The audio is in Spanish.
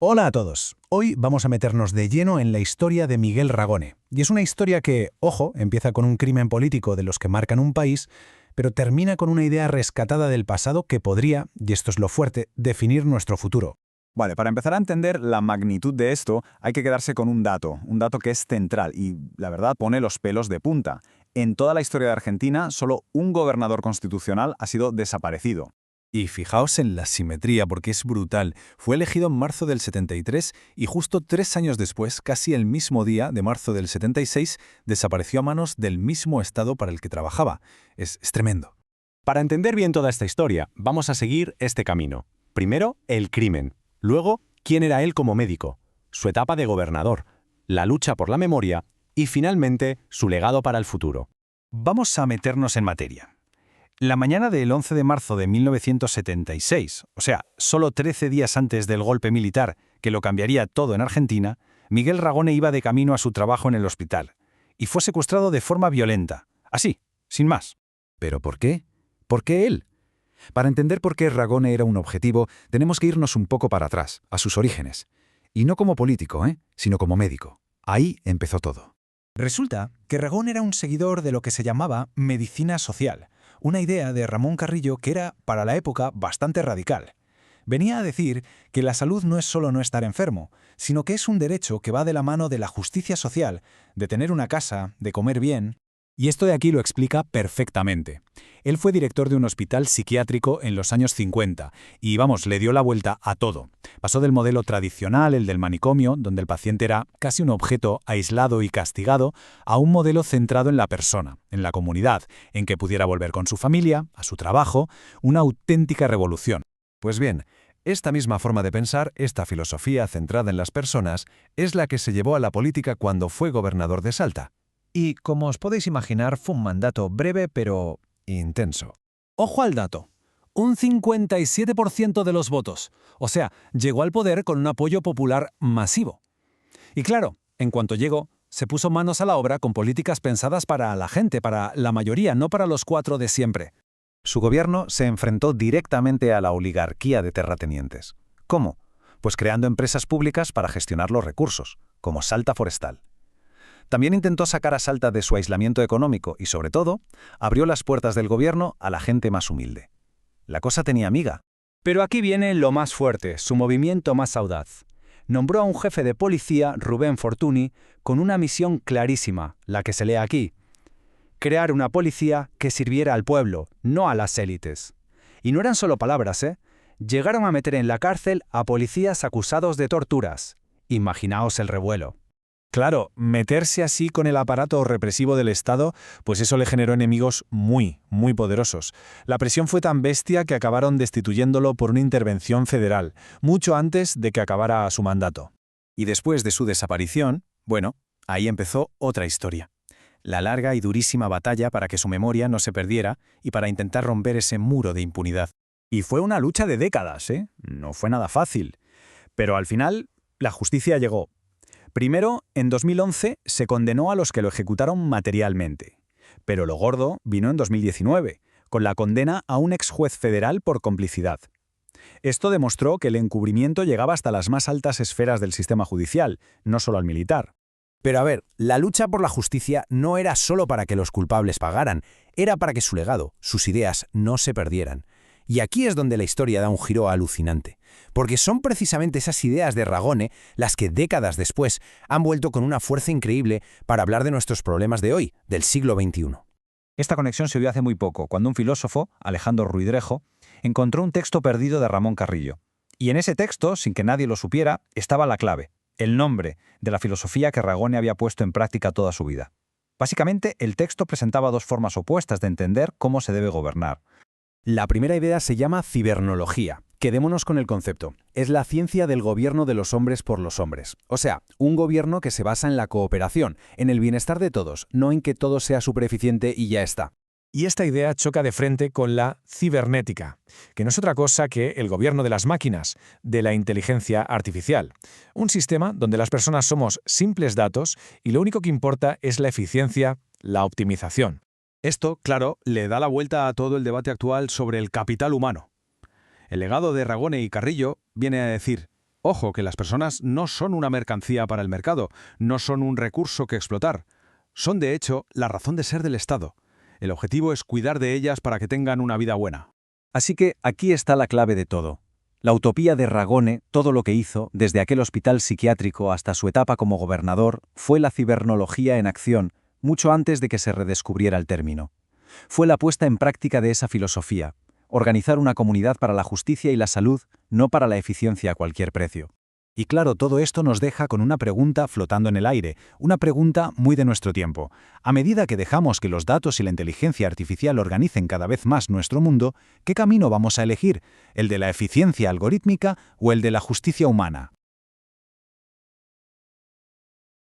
Hola a todos. Hoy vamos a meternos de lleno en la historia de Miguel Ragone. Y es una historia que, ojo, empieza con un crimen político de los que marcan un país, pero termina con una idea rescatada del pasado que podría, y esto es lo fuerte, definir nuestro futuro. Vale, para empezar a entender la magnitud de esto, hay que quedarse con un dato que es central y, la verdad, pone los pelos de punta. En toda la historia de Argentina, solo un gobernador constitucional ha sido desaparecido. Y fijaos en la simetría, porque es brutal. Fue elegido en marzo del 73 y justo 3 años después, casi el mismo día de marzo del 76, desapareció a manos del mismo Estado para el que trabajaba. Es tremendo. Para entender bien toda esta historia, vamos a seguir este camino. Primero, el crimen. Luego, quién era él como médico. Su etapa de gobernador. La lucha por la memoria. Y finalmente, su legado para el futuro. Vamos a meternos en materia. La mañana del 11 de marzo de 1976, o sea, solo 13 días antes del golpe militar que lo cambiaría todo en Argentina, Miguel Ragone iba de camino a su trabajo en el hospital y fue secuestrado de forma violenta, así, sin más. ¿Pero por qué? ¿Por qué él? Para entender por qué Ragone era un objetivo, tenemos que irnos un poco para atrás, a sus orígenes. Y no como político, sino como médico. Ahí empezó todo. Resulta que Ragone era un seguidor de lo que se llamaba medicina social, una idea de Ramón Carrillo que era, para la época, bastante radical. Venía a decir que la salud no es solo no estar enfermo, sino que es un derecho que va de la mano de la justicia social, de tener una casa, de comer bien. Y esto de aquí lo explica perfectamente. Él fue director de un hospital psiquiátrico en los años 50 y, le dio la vuelta a todo. Pasó del modelo tradicional, el del manicomio, donde el paciente era casi un objeto aislado y castigado, a un modelo centrado en la persona, en la comunidad, en que pudiera volver con su familia, a su trabajo, una auténtica revolución. Pues bien, esta misma forma de pensar, esta filosofía centrada en las personas, es la que se llevó a la política cuando fue gobernador de Salta. Y, como os podéis imaginar, fue un mandato breve pero intenso. Ojo al dato. Un 57% de los votos. O sea, llegó al poder con un apoyo popular masivo. Y claro, en cuanto llegó, se puso manos a la obra con políticas pensadas para la gente, para la mayoría, no para los 4 de siempre. Su gobierno se enfrentó directamente a la oligarquía de terratenientes. ¿Cómo? Pues creando empresas públicas para gestionar los recursos, como Salta Forestal. También intentó sacar a Salta de su aislamiento económico y, sobre todo, abrió las puertas del gobierno a la gente más humilde. La cosa tenía miga. Pero aquí viene lo más fuerte, su movimiento más audaz. Nombró a un jefe de policía, Rubén Fortuny, con una misión clarísima, la que se lee aquí. Crear una policía que sirviera al pueblo, no a las élites. Y no eran solo palabras, Llegaron a meter en la cárcel a policías acusados de torturas. Imaginaos el revuelo. Claro, meterse así con el aparato represivo del Estado, pues eso le generó enemigos muy poderosos. La presión fue tan bestia que acabaron destituyéndolo por una intervención federal, mucho antes de que acabara su mandato. Y después de su desaparición, ahí empezó otra historia. La larga y durísima batalla para que su memoria no se perdiera y para intentar romper ese muro de impunidad. Y fue una lucha de décadas, No fue nada fácil. Pero al final, la justicia llegó. Primero, en 2011, se condenó a los que lo ejecutaron materialmente. Pero lo gordo vino en 2019, con la condena a un ex juez federal por complicidad. Esto demostró que el encubrimiento llegaba hasta las más altas esferas del sistema judicial, no solo al militar. Pero a ver, la lucha por la justicia no era solo para que los culpables pagaran, era para que su legado, sus ideas, no se perdieran. Y aquí es donde la historia da un giro alucinante, porque son precisamente esas ideas de Ragone las que décadas después han vuelto con una fuerza increíble para hablar de nuestros problemas de hoy, del siglo XXI. Esta conexión se vio hace muy poco, cuando un filósofo, Alejandro Ruidrejo, encontró un texto perdido de Ramón Carrillo. Y en ese texto, sin que nadie lo supiera, estaba la clave, el nombre de la filosofía que Ragone había puesto en práctica toda su vida. Básicamente, el texto presentaba dos formas opuestas de entender cómo se debe gobernar. La primera idea se llama cibernología. Quedémonos con el concepto. Es la ciencia del gobierno de los hombres por los hombres. O sea, un gobierno que se basa en la cooperación, en el bienestar de todos, no en que todo sea supereficiente y ya está. Y esta idea choca de frente con la cibernética, que no es otra cosa que el gobierno de las máquinas, de la inteligencia artificial. Un sistema donde las personas somos simples datos y lo único que importa es la eficiencia, la optimización. Esto, claro, le da la vuelta a todo el debate actual sobre el capital humano. El legado de Ragone y Carrillo viene a decir, Ojo, que las personas no son una mercancía para el mercado, no son un recurso que explotar. Son, de hecho, la razón de ser del Estado. El objetivo es cuidar de ellas para que tengan una vida buena. Así que aquí está la clave de todo. La utopía de Ragone, todo lo que hizo, desde aquel hospital psiquiátrico hasta su etapa como gobernador, fue la cibernología en acción, mucho antes de que se redescubriera el término. Fue la puesta en práctica de esa filosofía, organizar una comunidad para la justicia y la salud, no para la eficiencia a cualquier precio. Y claro, todo esto nos deja con una pregunta flotando en el aire, una pregunta muy de nuestro tiempo. A medida que dejamos que los datos y la inteligencia artificial organicen cada vez más nuestro mundo, ¿qué camino vamos a elegir? ¿El de la eficiencia algorítmica o el de la justicia humana?